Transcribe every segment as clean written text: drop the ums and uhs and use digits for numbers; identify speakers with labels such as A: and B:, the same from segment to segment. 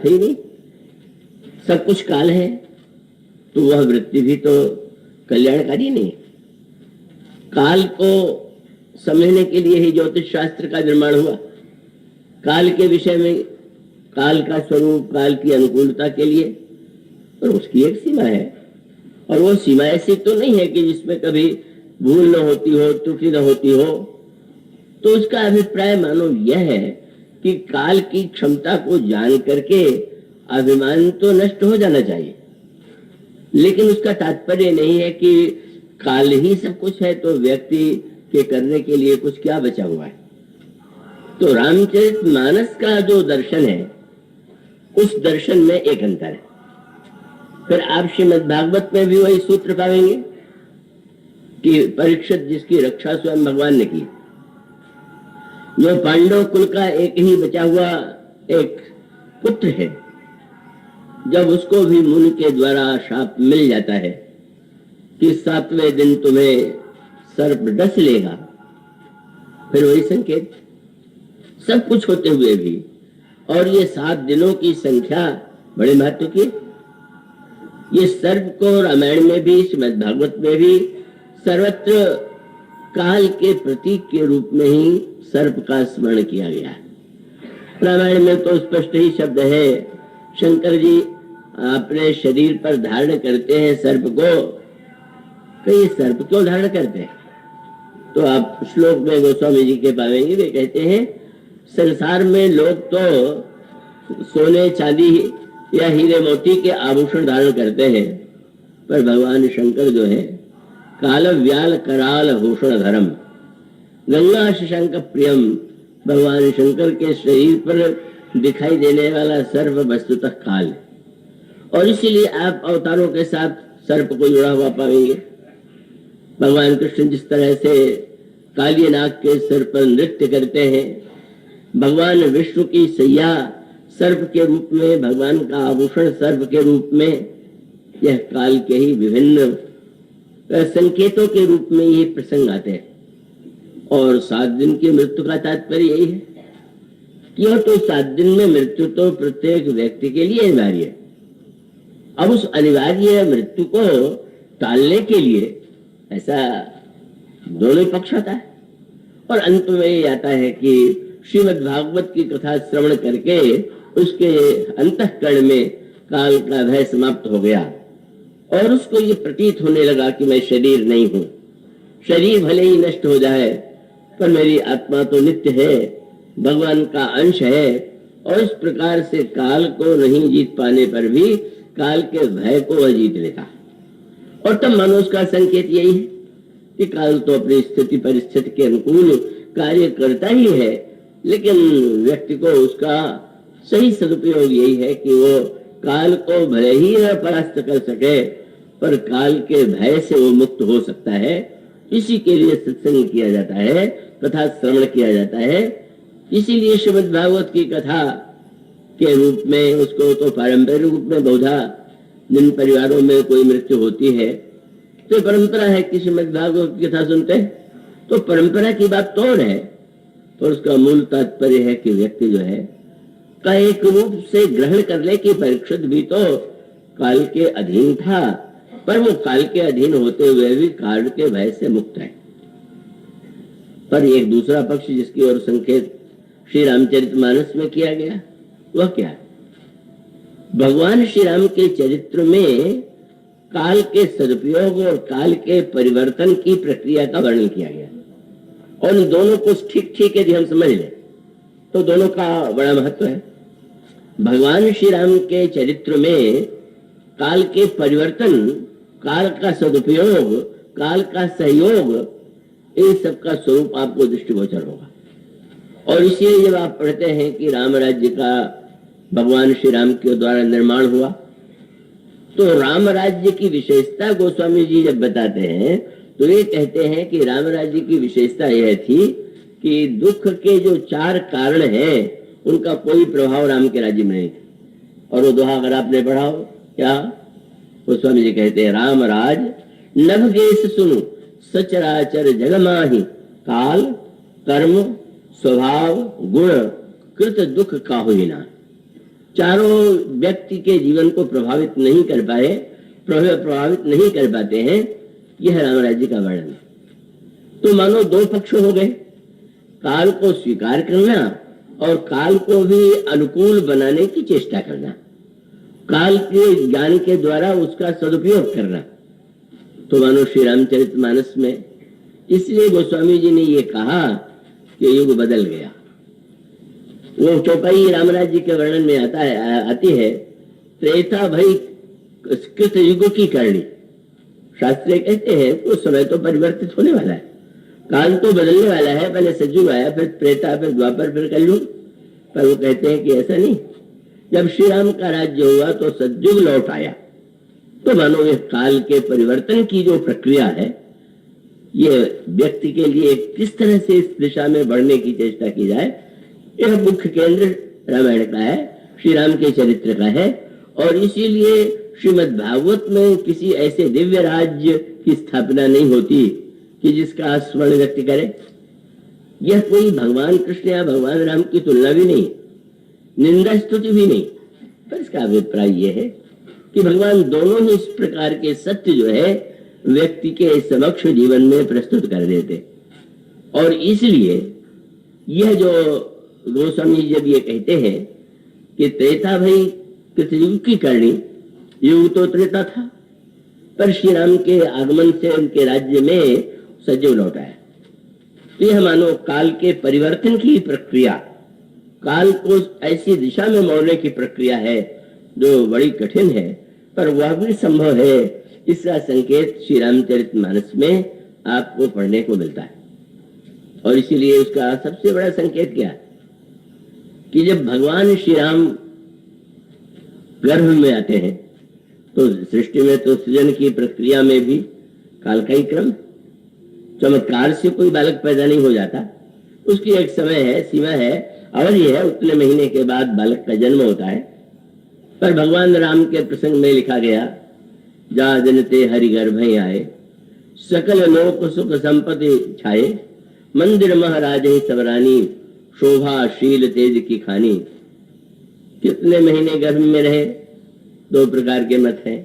A: पदार्थ ही नहीं, सब कुछ काल है, तो वह वृत्ति भी तो कल्याणकारी नहीं। काल को समझने के लिए ही ज्योतिष शास्त्र का निर्माण हुआ। काल के विषय में, काल का स्वरूप, काल की अनुकूलता के लिए, और उसकी एक सीमा है। और वो सीमा ऐसी तो नहीं है कि जिसमें कभी भूल न होती हो, त्रुटि न होती हो। तो उसका अभिप्राय मानो यह है कि काल की क्षमता को जान करके अभिमान तो नष्ट हो जाना चाहिए, लेकिन उसका तात्पर्य नहीं है कि काल ही सब कुछ है तो व्यक्ति के करने के लिए कुछ क्या बचा हुआ है। तो रामचरितमानस का जो दर्शन है, उस दर्शन में एक अंतर है। फिर आप श्रीमद् भागवत में भी वही सूत्र पाएंगे कि परीक्षित जिसकी रक्षा स्वयं भगवान ने की, जो पांडव कुल का एक ही बचा हुआ एक पुत्र है, जब उसको भी मुनि के द्वारा शाप मिल जाता है कि 7वें दिन तुम्हें सर्प डस लेगा, फिर वही संकेत, सब कुछ होते हुए भी। और ये 7 दिनों की संख्या बड़े महत्व की। ये सर्प को रामायण में भी, श्रीमद् भागवत में भी सर्वत्र काल के प्रतीक के रूप में ही सर्प का स्मरण किया गया है। रामायण में तो स्पष्ट ही शब्द है, शंकर जी अपने शरीर पर धारण करते हैं सर्प को। कई सर्प क्यों धारण करते हैं? तो आप श्लोक में गोस्वामी जी के पाएंगे, वे कहते हैं संसार में लोग तो सोने चांदी या हीरे मोती के आभूषण धारण करते हैं, पर भगवान शंकर जो है काल व्याल कराल भूषण धर्म, गंगा शशांक प्रियम, भगवान शंकर के शरीर पर दिखाई देने वाला सर्प वस्तुतः काल। और इसीलिए आप अवतारों के साथ सर्प को जुड़ा हुआ पाएंगे। भगवान कृष्ण जिस तरह से काली नाग के सिर पर नृत्य करते हैं, भगवान विष्णु की सैया सर्प के रूप में, भगवान का आभूषण सर्प के रूप में, यह काल के ही विभिन्न संकेतों के रूप में ये प्रसंग आते हैं। और 7 दिन की मृत्यु का तात्पर्य यही है। क्यों? तो 7 दिन में मृत्यु तो प्रत्येक व्यक्ति के लिए अनिवार्य है। अब उस अनिवार्य मृत्यु को टालने के लिए ऐसा दोनों पक्ष आता है। और अंत में ये आता है कि श्रीमद् भागवत की कथा श्रवण करके उसके अंतःकरण में काल का भय समाप्त हो गया और उसको ये प्रतीत होने लगा कि मैं शरीर नहीं हूं, शरीर भले ही नष्ट हो जाए पर मेरी आत्मा तो नित्य है, भगवान का अंश है। और इस प्रकार से काल को नहीं जीत पाने पर भी काल के भय को वह जीत लेता। और तब मनुष्य का संकेत यही है कि काल तो अपनी स्थिति परिस्थिति के अनुकूल कार्य करता ही है, लेकिन व्यक्ति को उसका सही सदुपयोग यही है कि वो काल को भले ही न परास्त कर सके पर काल के भय से वो मुक्त हो सकता है। इसी के लिए सत्संग किया जाता है, कथा श्रवण किया जाता है। इसीलिए श्रीमद् भागवत की कथा के रूप में उसको तो पारंपरिक रूप में बहुधा जिन परिवारों में कोई मृत्यु होती है तो परंपरा है कि श्रीमद् भागवत की कथा सुनते हैं, तो परंपरा की बात तो और है। तो उसका मूल तात्पर्य है कि व्यक्ति जो है का एक रूप से ग्रहण कर ले कि परीक्षित भी तो काल के अधीन था, पर वो काल के अधीन होते हुए भी काल के भय से मुक्त है। पर एक दूसरा पक्ष जिसकी ओर संकेत श्री रामचरितमानस में किया गया वह क्या है? भगवान श्री राम के चरित्र में काल के सदुपयोग और काल के परिवर्तन की प्रक्रिया का वर्णन किया गया। और इन दोनों को ठीक ठीक यदि हम समझ लें तो दोनों का बड़ा महत्व है। भगवान श्री राम के चरित्र में काल के परिवर्तन, काल का सदुपयोग, काल का सहयोग, इन सब का स्वरूप आपको दृष्टिगोचर होगा। और इसलिए जब आप पढ़ते हैं कि राम राज्य का भगवान श्री राम के द्वारा निर्माण हुआ, तो राम राज्य की विशेषता गोस्वामी जी जब बताते हैं तो ये कहते हैं कि राम राज्य की विशेषता यह थी कि दुख के जो 4 कारण हैं उनका कोई प्रभाव राम के राज्य में नहीं था। और वो दोहा अगर आपने पढ़ा हो, क्या गोस्वामी जी कहते हैं, राम राज नभ गेस सुनु सचराचर जगमाहि, काल कर्म स्वभाव गुण कृत दुख काहुना। चारों व्यक्ति के जीवन को प्रभावित नहीं कर पाते हैं, यह राम राज्य का वर्णन है। तो मानो दो पक्ष हो गए, काल को स्वीकार करना और काल को भी अनुकूल बनाने की चेष्टा करना, काल के ज्ञान के द्वारा उसका सदुपयोग करना। तो मानो श्री रामचरितमानस में इसलिए गोस्वामी जी ने ये कहा कि युग बदल गया। वो चौपाई राम राज्य के वर्णन में आती है, त्रेता भई कृत युग की करणी। शास्त्र कहते हैं उस समय तो परिवर्तित होने वाला है, काल तो बदलने वाला है, पहले सतयुग आया, फिर त्रेता, फिर द्वापर, फिर कलयुग। पर वो कहते हैं कि ऐसा नहीं, जब श्री राम का राज्य हुआ तो सतयुग लौट आया। तो मानो ये काल के परिवर्तन की जो प्रक्रिया है, ये व्यक्ति के लिए किस तरह से इस दिशा में बढ़ने की चेष्टा की जाए, यह मुख्य केंद्र रामायण का है, श्री राम के चरित्र का है। और इसीलिए श्रीमद् भागवत में किसी ऐसे दिव्य राज्य की स्थापना नहीं होती कि जिसका स्मरण व्यक्ति करे। यह कोई भगवान कृष्ण या भगवान राम की तुलना भी नहीं, निंदा स्तुति भी नहीं, पर इसका अभिप्राय यह है कि भगवान दोनों ही इस प्रकार के सत्य जो है व्यक्ति के समक्ष जीवन में प्रस्तुत कर देते। और इसलिए यह जो गोस्वामी जब ये कहते हैं कि त्रेता भई कृतयुग की करणी, युग तो त्रेता था, पर श्री राम के आगमन से उनके राज्य में सतयुग लौटा है। तो यह मानो काल के परिवर्तन की प्रक्रिया, काल को ऐसी दिशा में मोड़ने की प्रक्रिया है जो बड़ी कठिन है, पर वह भी संभव है। इसका संकेत श्री रामचरितमानस में आपको पढ़ने को मिलता है। और इसीलिए उसका सबसे बड़ा संकेत क्या है कि जब भगवान श्री राम गर्भ में आते हैं तो सृष्टि में तो सृजन की प्रक्रिया में भी काल का ही क्रम, चमत्कार से कोई बालक पैदा नहीं हो जाता, उसकी एक समय है, सीमा है, अवधि है, उतने महीने के बाद बालक का जन्म होता है। पर भगवान राम के प्रसंग में लिखा गया, जा जनते हरि गर्भ आए, सकल लोक सुख संपत्ति छाए, मंदिर महाराज सबरानी, शोभा शील तेज की खानी। कितने महीने गर्भ में रहे, दो प्रकार के मत हैं,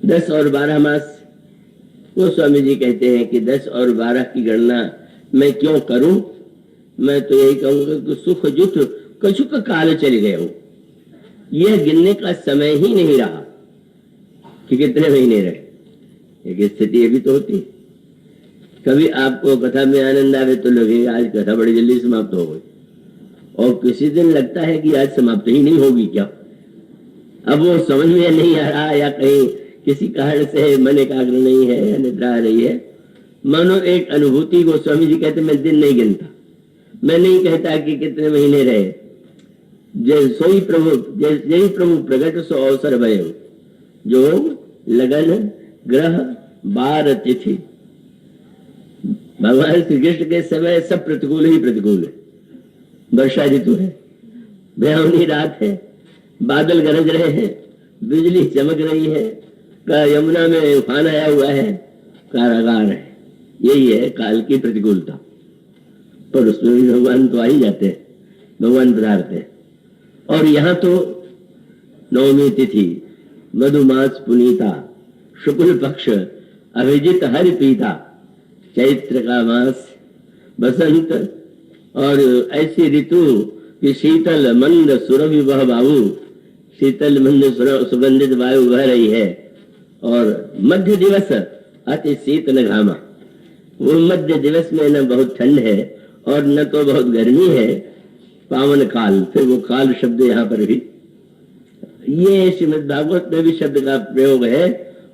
A: 10 और 12 मास। वो स्वामी जी कहते हैं कि 10 और 12 की गणना मैं क्यों करूं, मैं तो यही कहूंगा कि सुख जुट कछुक काल चल गए हो। यह गिनने का समय ही नहीं रहा कि कितने महीने रहे। एक स्थिति ये भी तो होती, कभी आपको कथा में आनंद आवे तो लगेगा आज कथा बड़ी जल्दी समाप्त हो गई, और किसी दिन लगता है कि आज समाप्त ही नहीं होगी क्या। अब वो समझ में नहीं आ रहा, या कहीं किसी कारण से मन एकाग्र नहीं है या निद्रा आ रही है। मानो एक अनुभूति को स्वामी जी कहते मैं दिन नहीं गिनता, मैं नहीं कहता कि कितने महीने रहे, जय प्रभु प्रगट सो अवसर भयो, जो लगन ग्रह बार तिथि। भगवान श्री कृष्ण के समय सब प्रतिकूल ही प्रतिकूल है। वर्षा ऋतु है, भयावनी रात है, बादल गरज रहे हैं, बिजली चमक रही है, यमुना में उफान आया हुआ है, कारागार है। यही है काल की प्रतिकूलता। पर उसमें भी भगवान तो आ ही जाते हैं, भगवान पधारते हैं। और यहाँ तो नवमी तिथि, मधुमास पुनीता, शुक्ल पक्ष, अभिजित हरि पीता, चैत्र का मास, बसंत और ऐसी ऋतु कि शीतल मंद सुरभि वह बाबू, शीतल मंद सुगंधित वायु बह रही है। और मध्य दिवस अति शीतल घामा, वो मध्य दिवस में न बहुत ठंड है और न तो बहुत गर्मी है, पावन काल। फिर वो काल शब्द यहाँ पर भी, ये श्रीमद् भागवत में भी शब्द का प्रयोग है,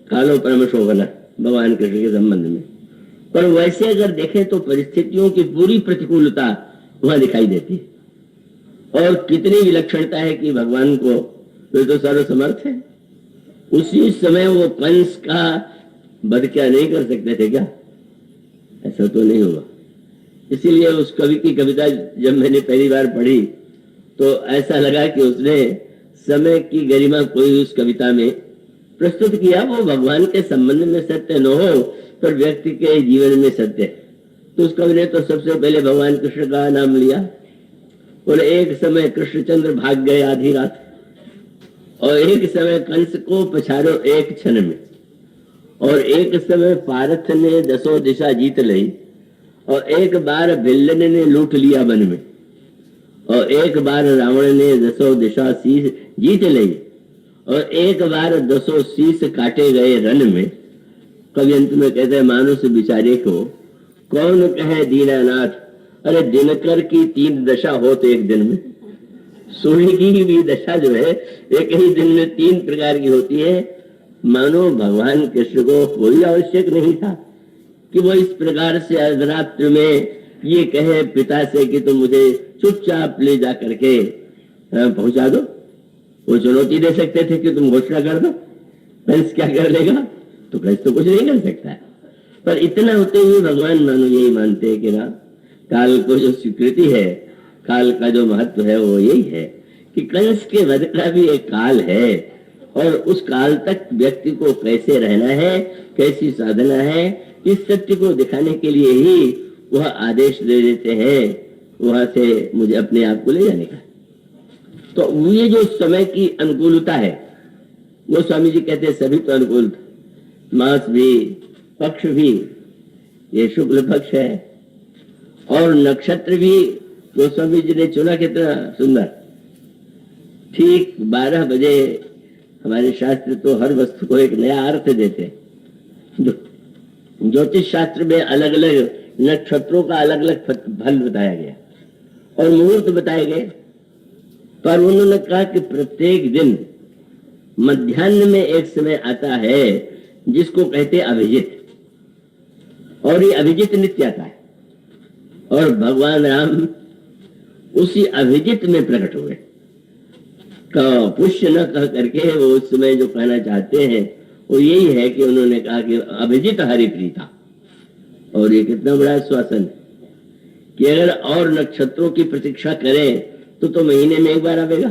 A: कालो परम शोभना, भगवान कृष्ण के संबंध में। पर वैसे अगर देखें तो परिस्थितियों की पूरी प्रतिकूलता वहां दिखाई देती है। और कितनी विलक्षणता है कि भगवान को वे तो सर्वसमर्थ है। उसी समय वो कंस का वध क्या नहीं कर सकते थे क्या? ऐसा तो नहीं हुआ। इसीलिए उस कवि की कविता जब मैंने पहली बार पढ़ी तो ऐसा लगा कि उसने समय की गरिमा कोई उस कविता में प्रस्तुत किया। वो भगवान के संबंध में सत्य न हो पर व्यक्ति के जीवन में सत्य। तो उस कवि ने तो सबसे पहले भगवान कृष्ण का नाम लिया और एक समय कृष्णचंद्र भाग गए आधी रात, और एक समय कंस को पछाड़ो एक क्षण में, और एक समय पारथ ने 10 दिशा जीत ली, और एक बार भिल्लन ने लूट लिया वन में, और एक बार रावण ने 10 दिशा शीश जीत ली, और एक बार 10 शीश काटे गए रन में। कवि अंत में कहते हैं मानुष बिचारे को कौन कहे दीनानाथ, अरे दिनकर की 3 दशा हो तो एक दिन में। सूर्य की भी दशा जो है एक ही दिन में 3 प्रकार की होती है। मानो भगवान कृष्ण को कोई आवश्यक नहीं था कि वो इस प्रकार से अर्धरात्र में ये कहे पिता से कि तुम मुझे चुपचाप ले जा करके पहुंचा दो। वो चुनौती दे सकते थे कि तुम घोषणा कर दो, कंस क्या कर लेगा, तो कंस तो कुछ नहीं कर सकता है। पर इतना होते हुए भगवान मानो यही मानते हैं कि ना, काल को जो स्वीकृति है, काल का जो महत्व है वो यही है कि कंस के वध का भी एक काल है, और उस काल तक व्यक्ति को कैसे रहना है, कैसी साधना है, इस सत्य को दिखाने के लिए ही वह आदेश दे देते हैं वहां से मुझे अपने आप को ले जाने का। तो ये जो समय की अनुकूलता है वो स्वामी जी कहते हैं सभी तो अनुकूल, मास भी पक्ष भी, ये शुक्ल पक्ष है, और नक्षत्र भी गोस्वामी जी ने चुना कितना सुंदर। ठीक 12 बजे हमारे शास्त्र तो हर वस्तु को एक नया अर्थ देते हैं। ज्योतिष शास्त्र में अलग अलग नक्षत्रों का अलग अलग फल बताया गया और मुहूर्त बताए गए, पर उन्होंने कहा कि प्रत्येक दिन मध्याह्न में एक समय आता है जिसको कहते अभिजित, और ये अभिजित नित्य आता है, और भगवान राम उसी अभिजित में प्रकट हुए। पुष्य न कह करके वो उस समय जो कहना चाहते हैं वो यही है कि उन्होंने कहा कि अभिजित हरिप्रीता। और ये कितना बड़ा आश्वासन कि अगर और नक्षत्रों की प्रतीक्षा करें तो महीने में एक बार आवेगा,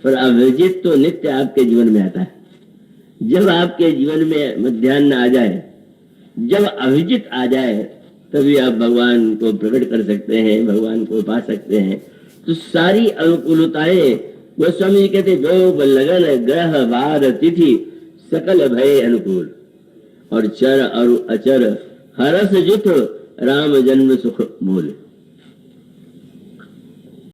A: पर अभिजित तो नित्य आपके जीवन में आता है। जब आपके जीवन में मध्याह्न आ जाए, जब अभिजित आ जाए, तभी आप भगवान को प्रकट कर सकते हैं, भगवान को पा सकते हैं। तो सारी अनुकूलताएं गोस्वामी जी कहते योग लगन ग्रह वार तिथि सकल भय अनुकूल, और चर और अचर हरस जित राम जन्म सुख मूल।